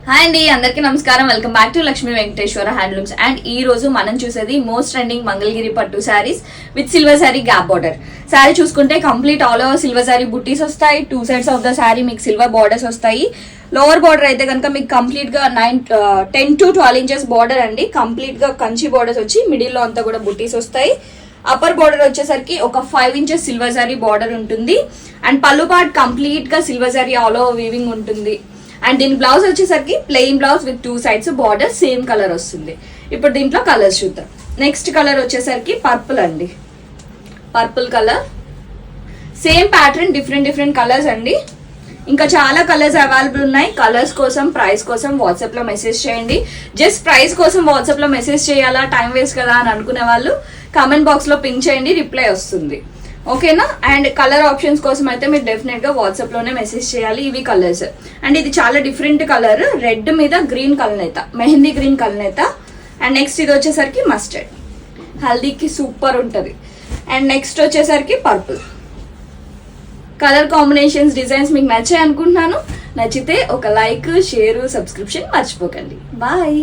Hi అండి, అందరికీ నమస్కారం. Welcome back to Lakshmi Venkateswara handlooms. And ఈ రోజు మనం చూసేది మోస్ట్ ట్రెండింగ్ మంగళగిరి పట్టు saris with silver sari gap border. Sari చూసుకుంటే complete all over silver sari బుట్టీస్ వస్తాయి. 2 sides ఆఫ్ ద శారీ మీకు సిల్వర్ బార్డర్స్ వస్తాయి. లోవర్ బార్డర్ అయితే కనుక మీకు కంప్లీట్ గా 10 to 12 inches బార్డర్ అండి. కంప్లీట్ గా కంచి బార్డర్స్ వచ్చి మిడిల్ లో అంతా కూడా బుట్టీస్ వస్తాయి. అప్పర్ బార్డర్ వచ్చేసరికి ఒక 5 inches సిల్వర్ శారీ బార్డర్ ఉంటుంది. అండ్ పళ్ళు పార్ట్ కంప్లీట్ గా silver sari all over weaving ఉంటుంది. అండ్ దీని బ్లౌజ్ వచ్చేసరికి plain blouse with 2 sides border same colour వస్తుంది. ఇప్పుడు దీంట్లో కలర్స్ చూద్దాం. నెక్స్ట్ కలర్ వచ్చేసరికి పర్పుల్ అండి. Purple colour same pattern, different colours అండి. ఇంకా చాలా కలర్స్ అవైలబుల్ ఉన్నాయి. కలర్స్ కోసం, ప్రైస్ కోసం వాట్సాప్ లో మెసేజ్ చేయండి. జస్ట్ ప్రైస్ కోసం వాట్సాప్ లో మెసేజ్ చేయాలా, టైం వేస్ట్ కదా అని అనుకునే వాళ్ళు కామెంట్ బాక్స్ లో పింక్ చేయండి, రిప్లై వస్తుంది. ఓకేనా? అండ్ కలర్ ఆప్షన్స్ కోసం అయితే మీరు డెఫినెట్ గా వాట్సాప్ లోనే మెసేజ్ చేయాలి. ఇవి కలర్స్. అండ్ ఇది చాలా డిఫరెంట్ కలర్, రెడ్ మీద గ్రీన్ కలనేత, మెహందీ గ్రీన్ కలనేత. అండ్ నెక్స్ట్ ఇది వచ్చేసరికి మస్టర్డ్, హల్దీకి సూపర్ ఉంటుంది. అండ్ నెక్స్ట్ వచ్చేసరికి పర్పుల్. కలర్ కాంబినేషన్స్, డిజైన్స్ మీకు నచ్చాయి అనుకుంటున్నాను. నచ్చితే ఒక లైక్, షేర్, సబ్స్క్రిప్షన్ మర్చిపోకండి. బాయ్.